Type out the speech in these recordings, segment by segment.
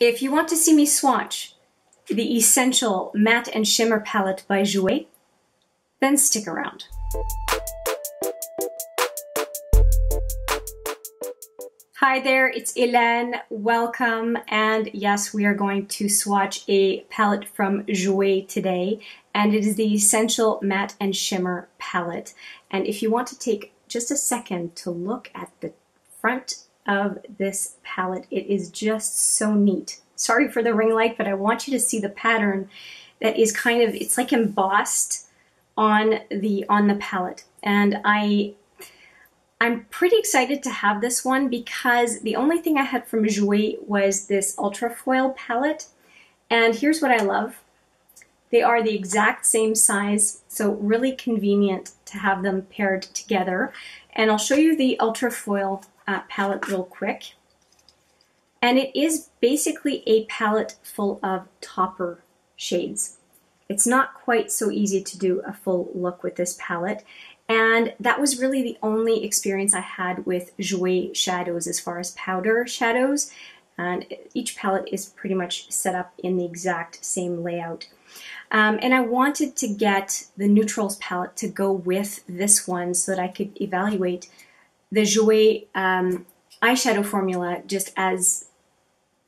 If you want to see me swatch the Essential Matte and Shimmer palette by Jouer, then stick around. Hi there, it's Hélène, welcome, and yes, we are going to swatch a palette from Jouer today, and it is the Essential Matte and Shimmer palette. And if you want to take just a second to look at the front of this palette, it is just so neat. Sorry for the ring light, but I want you to see the pattern that is kind of, it's like embossed on the palette. And I'm pretty excited to have this one because the only thing I had from Jouer was this ultra foil palette. And here's what I love. They are the exact same size, so really convenient to have them paired together. And I'll show you the ultra foil palette real quick. And it is basically a palette full of topper shades. It's not quite so easy to do a full look with this palette. And that was really the only experience I had with Jouer shadows as far as powder shadows. And each palette is pretty much set up in the exact same layout. And I wanted to get the neutrals palette to go with this one so that I could evaluate the Jouer eyeshadow formula just as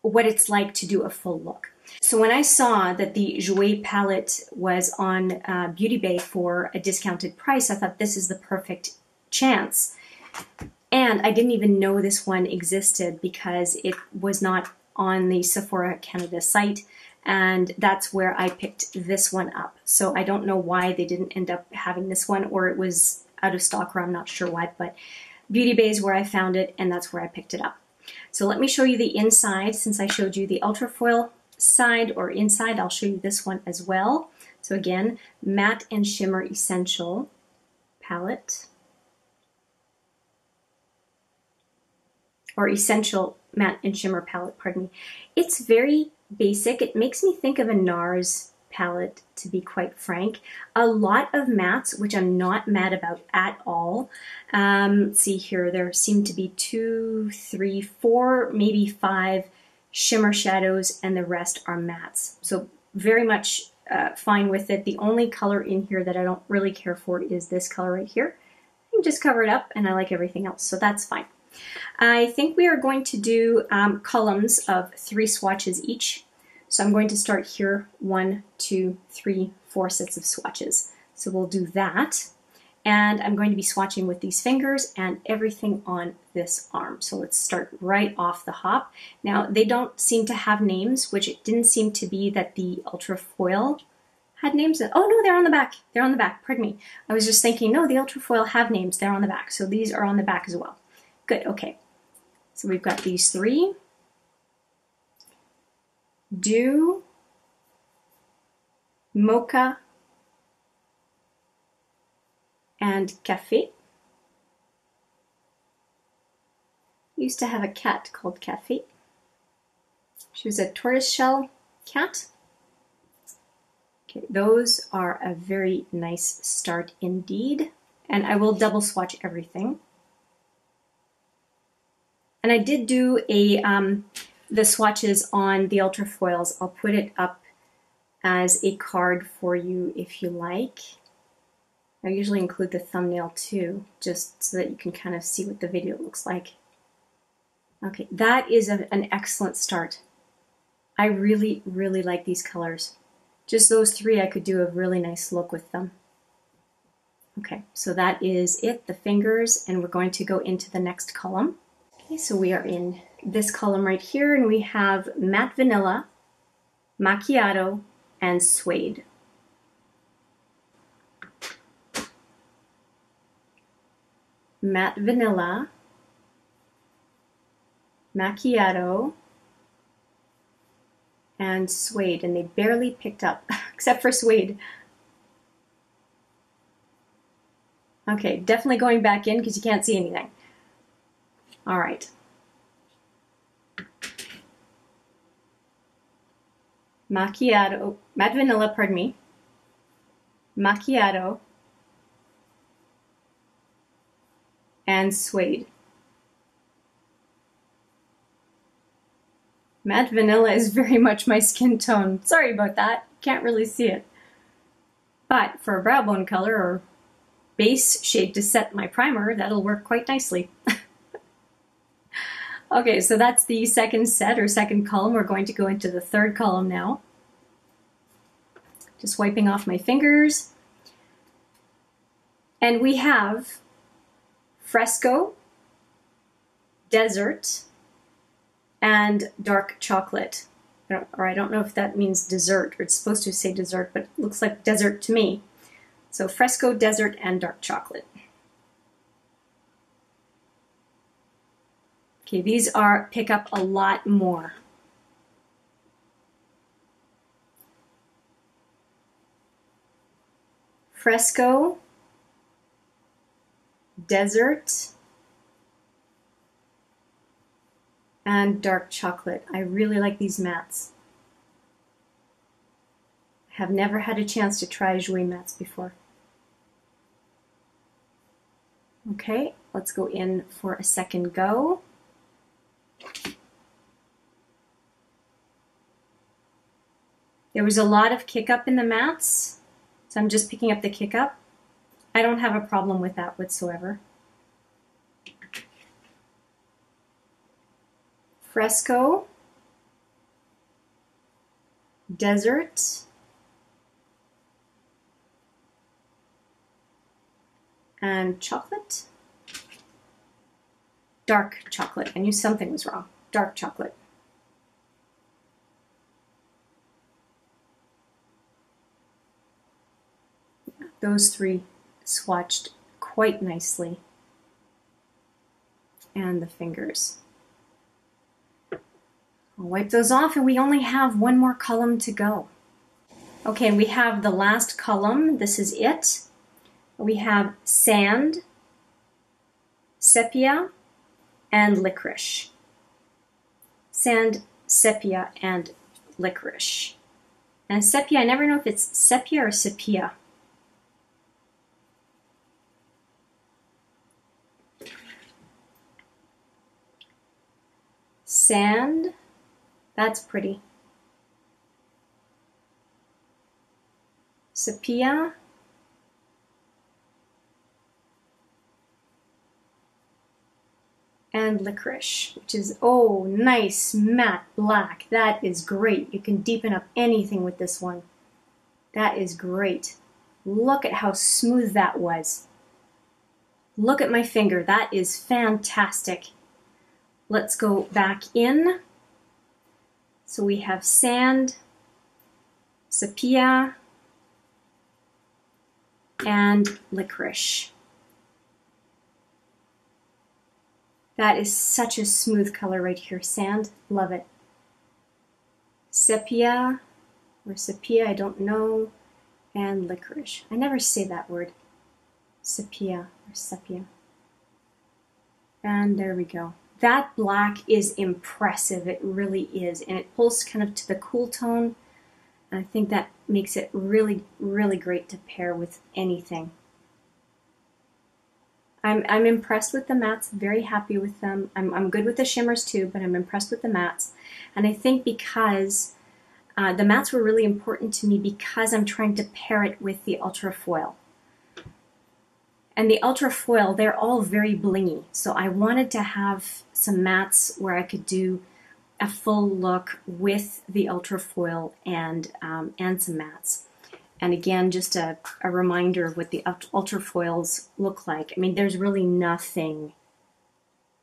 what it's like to do a full look. So when I saw that the Jouer palette was on Beauty Bay for a discounted price, I thought this is the perfect chance. And I didn't even know this one existed because it was not on the Sephora Canada site, and that's where I picked this one up. So I don't know why they didn't end up having this one, or it was out of stock, or I'm not sure why, but Beauty Bay is where I found it, and that's where I picked it up. So let me show you the inside. Since I showed you the ultra foil side or inside, I'll show you this one as well. So again, Matte and Shimmer Essential palette, or Essential Matte and Shimmer palette, pardon me. It's very basic. It makes me think of a NARS palette, to be quite frank. A lot of mattes, which I'm not mad about at all. See here, there seem to be 2, 3, 4, maybe 5 shimmer shadows, and the rest are mattes. So very much fine with it. The only color in here that I don't really care for is this color right here. I can just cover it up, and I like everything else, so that's fine. I think we are going to do columns of 3 swatches each. So I'm going to start here, 1, 2, 3, 4 sets of swatches. So we'll do that. And I'm going to be swatching with these fingers and everything on this arm. So let's start right off the hop. Now, they don't seem to have names, which it didn't seem to be that the ultra foil had names. Oh no, they're on the back. They're on the back, pardon me. I was just thinking, no, the ultra foil have names. They're on the back. So these are on the back as well. Good, okay. So we've got these 3. Dew, Mocha, and Café. Used to have a cat called Café. She was a tortoiseshell cat. Okay, those are a very nice start indeed. And I will double swatch everything. And I did do the swatches on the ultra foils. I'll put it up as a card for you if you like. I usually include the thumbnail too, just so that you can kind of see what the video looks like. Okay, that is an excellent start. I really, really like these colors. Just those 3, I could do a really nice look with them. Okay, so that is it, the fingers, and we're going to go into the next column. Okay, so we are in this column right here, and we have Matte Vanilla, Macchiato, and Suede. Matte Vanilla, Macchiato, and Suede, and they barely picked up, except for Suede. Okay, definitely going back in because you can't see anything. All right. Macchiato, Matte Vanilla, pardon me. Macchiato, and Suede. Matte vanilla is very much my skin tone. Sorry about that. Can't really see it. But for a brow bone color or base shade to set my primer, that'll work quite nicely. Okay, so that's the second set or second column. We're going to go into the third column now. Just wiping off my fingers. And we have Fresco, Desert, and Dark Chocolate. I don't know if that means dessert, or it's supposed to say dessert, but it looks like desert to me. So Fresco, Desert, and Dark Chocolate. Okay, these are pick up a lot more. Fresco, Desert, and Dark Chocolate. I really like these mattes. I have never had a chance to try Jouer mattes before. Okay, let's go in for a second go. There was a lot of kick up in the mattes, so I'm just picking up the kick up. I don't have a problem with that whatsoever. Fresco, Desert, and Chocolate. Dark Chocolate. I knew something was wrong. Dark Chocolate. Those three swatched quite nicely. And the fingers. I'll wipe those off, and we only have one more column to go. Okay, we have the last column. This is it. We have Sand, Sepia, and Licorice. Sand, Sepia, and Licorice. And Sepia, I never know if it's Sepia or Sepia. Sand, that's pretty. Sepia. And Licorice, which is, oh, nice matte black. That is great. You can deepen up anything with this one. That is great. Look at how smooth that was. Look at my finger. That is fantastic. Let's go back in. So we have Sand, Sepia, and Licorice. That is such a smooth color right here. Sand, love it. Sepia, or Sepia, I don't know. And Licorice. I never say that word. Sepia, or Sepia. And there we go. That black is impressive. It really is. And it pulls kind of to the cool tone. And I think that makes it really, really great to pair with anything. I'm impressed with the mattes, very happy with them. I'm good with the shimmers too, but I'm impressed with the mattes. And I think because the mattes were really important to me because I'm trying to pair it with the ultra foil. And the ultra foil, they're all very blingy. So I wanted to have some mattes where I could do a full look with the ultra foil and some mattes. And again, just a reminder of what the ultra foils look like. I mean, there's really nothing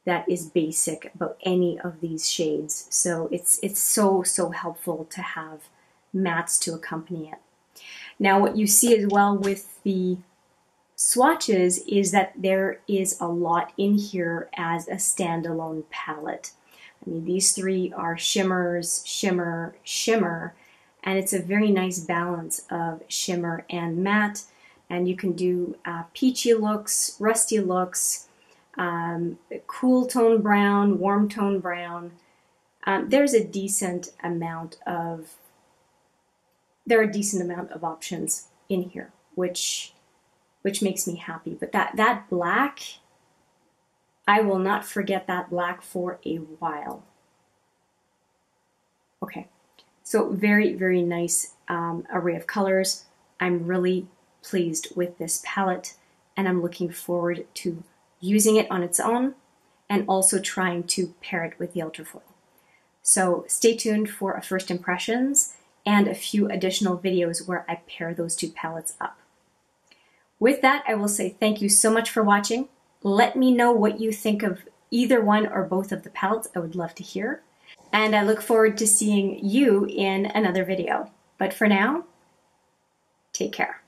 that is basic about any of these shades. So it's so helpful to have mattes to accompany it. Now, what you see as well with the swatches is that there is a lot in here as a standalone palette. I mean, these three are shimmers, shimmer, shimmer, and it's a very nice balance of shimmer and matte. And you can do peachy looks, rusty looks, cool tone brown, warm tone brown. There's a decent amount of options in here, which makes me happy. But that black, I will not forget that black for a while. Okay, so very, very nice array of colors. I'm really pleased with this palette, and I'm looking forward to using it on its own and also trying to pair it with the ultrafoil. So stay tuned for a first impressions and a few additional videos where I pair those two palettes up. With that, I will say thank you so much for watching. Let me know what you think of either one or both of the palettes. I would love to hear. And I look forward to seeing you in another video. But for now, take care.